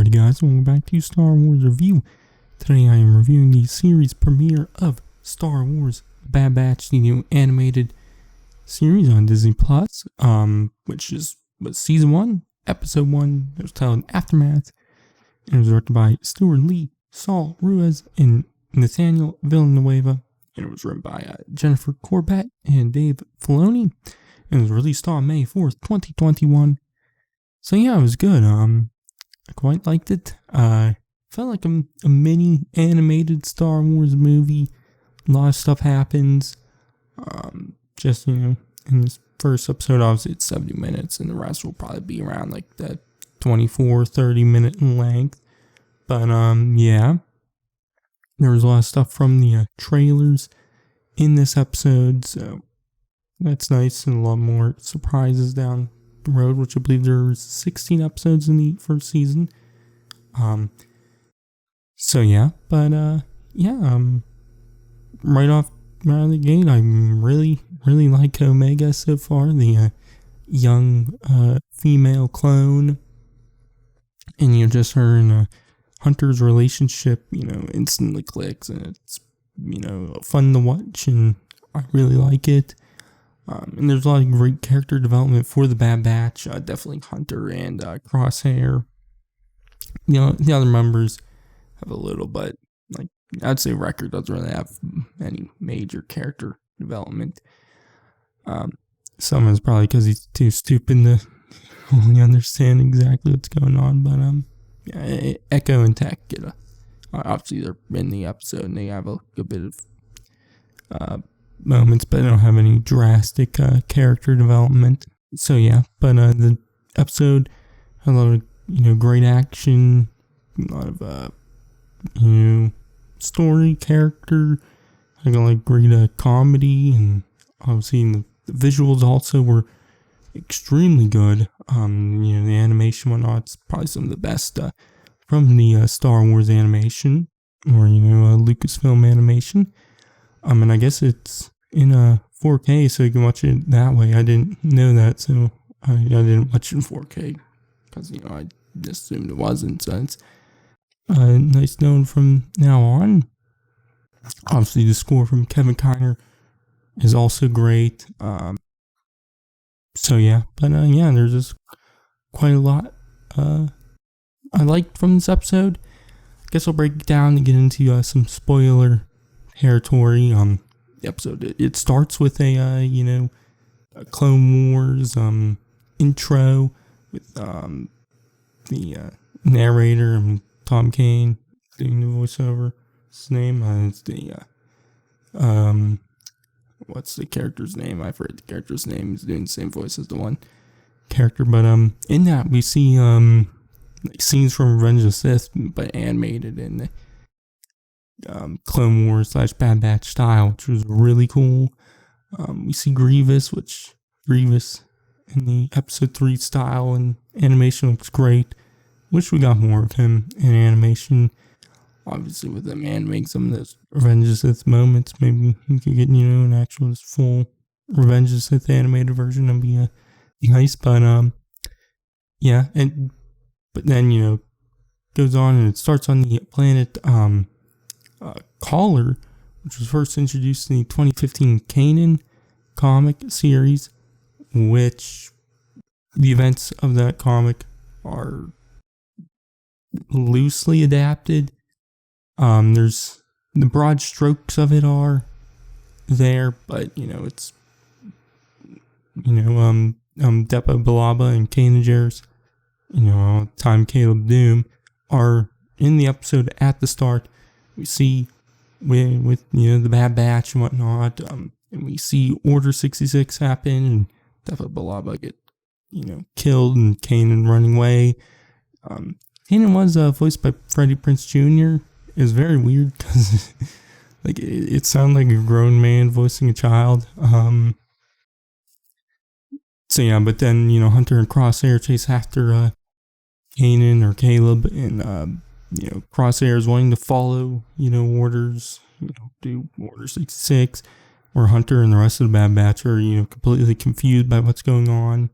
Alrighty guys, welcome back to Star Wars Review. Today I am reviewing the series premiere of Star Wars Bad Batch, the new animated series on Disney Plus, which was Season 1, Episode 1. It was titled Aftermath. It was directed by Stuart Lee, Saul Ruiz, and Nathaniel Villanueva. And it was written by Jennifer Corbett and Dave Filoni. And it was released on May 4th, 2021. So yeah, it was good. I quite liked it. Felt like a mini animated Star Wars movie. A lot of stuff happens. Just, in this first episode, obviously it's 70 minutes, and the rest will probably be around like that 24-30 minute in length. But, yeah. There was a lot of stuff from the trailers in this episode, so that's nice, and a lot more surprises down the road, which I believe there was 16 episodes in the first season. So yeah, but right out of the gate, I really like Omega so far, the young female clone, and just her and Hunter's relationship, instantly clicks, and it's fun to watch, and I really like it. And there's a lot of great character development for the Bad Batch. Definitely Hunter and Crosshair. The other members have a little, but I'd say Wrecker doesn't really have any major character development. Some is probably because he's too stupid to only understand exactly what's going on. But Echo and Tech get obviously they're in the episode and they have a good bit of moments, but they don't have any drastic character development. So yeah, but the episode had a lot of great action, a lot of story, character, great comedy, and obviously the visuals also were extremely good. The animation and whatnot, it's probably some of the best from the Star Wars animation, or Lucasfilm animation. And I guess it's in 4K, so you can watch it that way. I didn't know that, so I didn't watch it in 4K, because, I just assumed it wasn't, so it's nice knowing from now on. Obviously, the score from Kevin Kiner is also great. So yeah, but there's just quite a lot I liked from this episode. I guess I'll break it down and get into some spoiler territory. The episode, it starts with a Clone Wars intro with the narrator, Tom Kane, doing the voiceover. His name is what's the character's name? I forget the character's name. He's doing the same voice as the one character, but in that we see scenes from Revenge of the Sith, but animated in the Clone Wars / Bad Batch style, which was really cool. We see Grievous in the episode 3 style, and animation looks great. Wish we got more of him in animation. Obviously, with them animating some of those Revenge of the Sith moments, maybe we could get an actual full Revenge of the Sith animated version. That'd be nice. But but then goes on, and it starts on the planet Caller, which was first introduced in the 2015 Kanan comic series, which the events of that comic are loosely adapted. There's the broad strokes of it are there, but it's Depa Billaba and Kanan Jarrus, Time Caleb Doom are in the episode at the start. We see with the Bad Batch and whatnot, and we see Order 66 happen, and Depa Billaba get killed, and Kanan running away. Kanan was voiced by Freddie Prinze Jr. It was very weird because it sounded like a grown man voicing a child. So yeah, but then Hunter and Crosshair chase after Kanan or Caleb, and Crosshair is wanting to follow orders, do Order 66, where Hunter and the rest of the Bad Batch are completely confused by what's going on.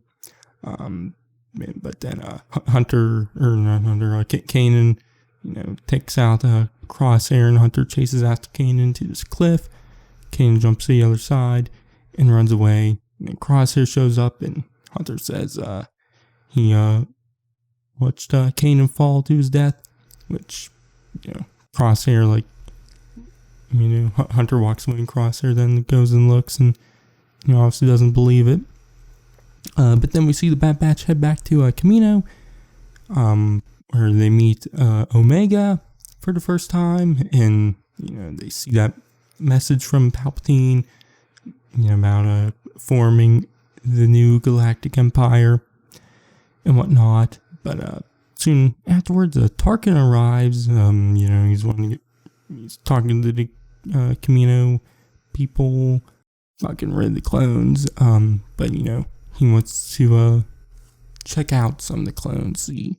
but then Hunter, or not Hunter, Kanan, takes out Crosshair, and Hunter chases after Kanan to this cliff. Kanan jumps to the other side and runs away. And Crosshair shows up, and Hunter says he watched Kanan fall to his death, which, Crosshair, Hunter walks away, and Crosshair then goes and looks, and obviously doesn't believe it. But then we see the Bad Batch head back to Kamino, where they meet Omega for the first time, and they see that message from Palpatine, about forming the new galactic empire and whatnot. But soon afterwards, Tarkin arrives. He's talking to the Kamino people, not getting rid of the clones. But he wants to check out some of the clones, see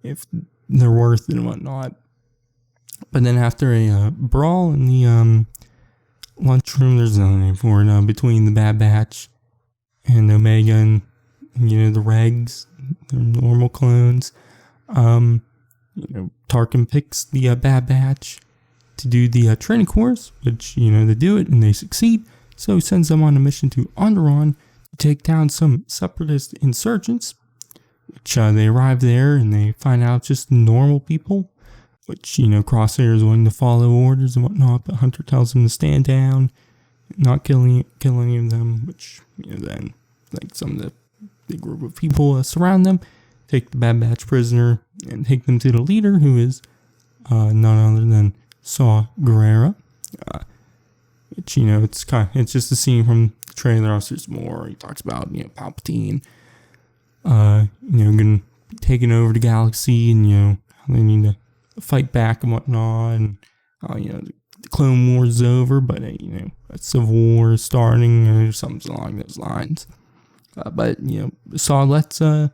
if they're worth it and whatnot. But then after a brawl in the lunchroom, there's no name for it, between the Bad Batch and Omega and the regs, the normal clones. Tarkin picks the Bad Batch to do the training course, which they do it and they succeed. So he sends them on a mission to Onderon to take down some separatist insurgents. Which they arrive there and they find out just normal people, which Crosshair is willing to follow orders and whatnot, but Hunter tells him to stand down, not kill any of them. Which then some of the big group of people surround them, take the Bad Batch prisoner, and take them to the leader, who is none other than Saw Gerrera. Which it's just a scene from the trailer. Also, there's more. He talks about Palpatine, gonna be taking over the galaxy, and they need to fight back and whatnot, and the Clone Wars is over, but a civil war is starting, or something along those lines. But Saw lets the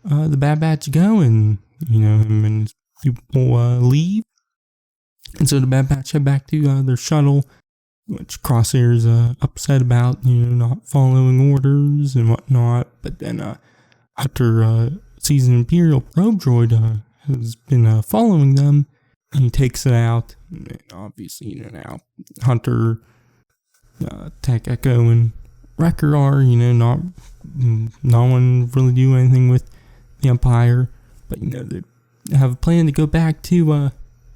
Bad Batch go, and him and his people leave, and so the Bad Batch head back to their shuttle, which Crosshair's upset about, not following orders and whatnot. But then Hunter sees an Imperial probe droid has been following them, and he takes it out. And obviously, now Hunter, Tech Echo, and Wrecker are, not one really do anything with the Empire, but they have a plan to go back to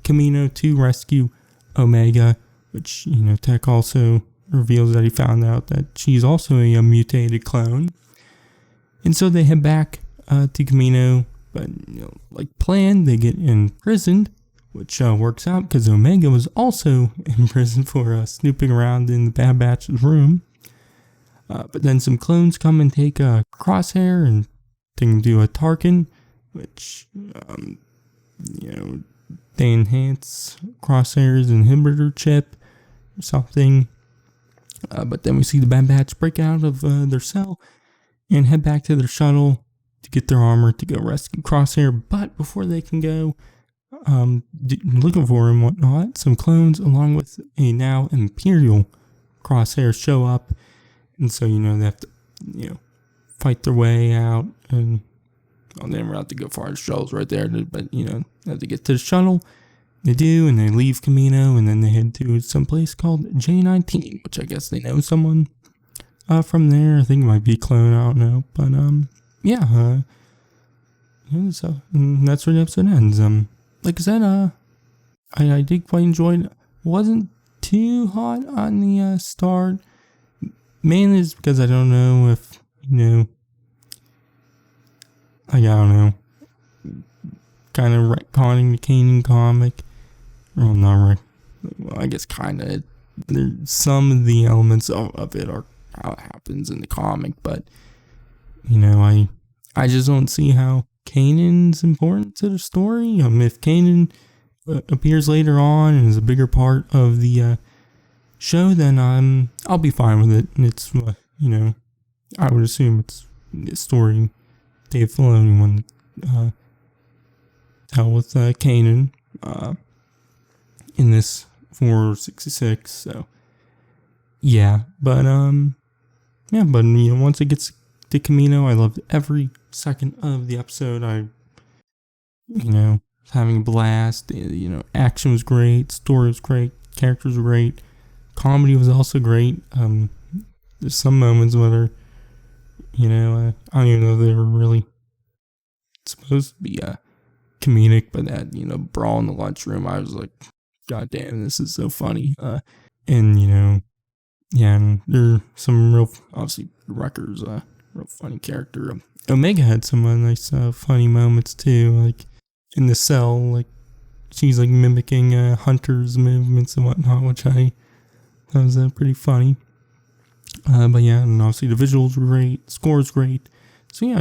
Kamino to rescue Omega, which Tech also reveals that he found out that she's also a mutated clone, and so they head back to Kamino. But like planned, they get imprisoned, which works out because Omega was also in prison for snooping around in the Bad Batch's room. But then some clones come and take Crosshair and take him to Tarkin, which they enhance Crosshair's inhibitor chip or something. But then we see the Bad Batch break out of their cell and head back to their shuttle to get their armor to go rescue Crosshair. But before they can go looking for him and whatnot, some clones along with a now Imperial Crosshair show up, and so they have to fight their way out, and they never have to go far. The shuttle's right there, but they have to get to the shuttle. They do, and they leave Kamino, and then they head to some place called J19, which I guess they know someone from there. I think it might be a clone, I don't know, but so that's where the episode ends. Like I said, I did quite enjoy it. Wasn't too hot on the start, mainly is because I don't know if I don't know, kind of retconning the Kanan comic. Well, not well, I guess kind of. Some of the elements of it are how it happens in the comic, but I just don't see how Kanan's important to the story. If Kanan appears later on and is a bigger part of the show, then I'll be fine with it. And it's I would assume it's the story Dave Filoni wanted to tell with Kanan in this 466. So yeah, but once it gets the Camino. I loved every second of the episode. Was having a blast. Action was great, story was great, characters were great, comedy was also great. There's some moments where, I don't even know if they were really supposed to be comedic, but that, brawl in the lunchroom, I was like, God damn, this is so funny. And there are some real, obviously, Wrecker's real funny character. Omega had some nice funny moments too, like in the cell, like she's like mimicking Hunter's movements and whatnot, which I thought was pretty funny. But yeah, and obviously the visuals were great, score's great. So yeah,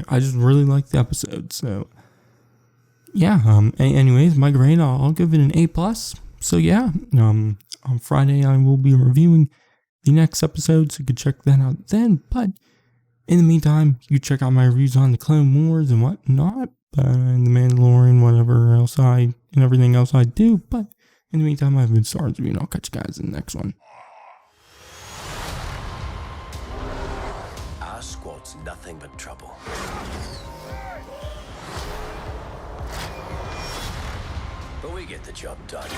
I just really liked the episode. So yeah, anyways, my grade, I'll give it an A+. So yeah, on Friday I will be reviewing the next episode, so you can check that out then. But in the meantime, you can check out my reviews on the Clone Wars and whatnot, and the Mandalorian, whatever else and everything else I do. But in the meantime, I've been Star Wars Review, and I'll catch you guys in the next one. Our squad's nothing but trouble. But we get the job done.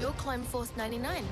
You're Clone Force 99.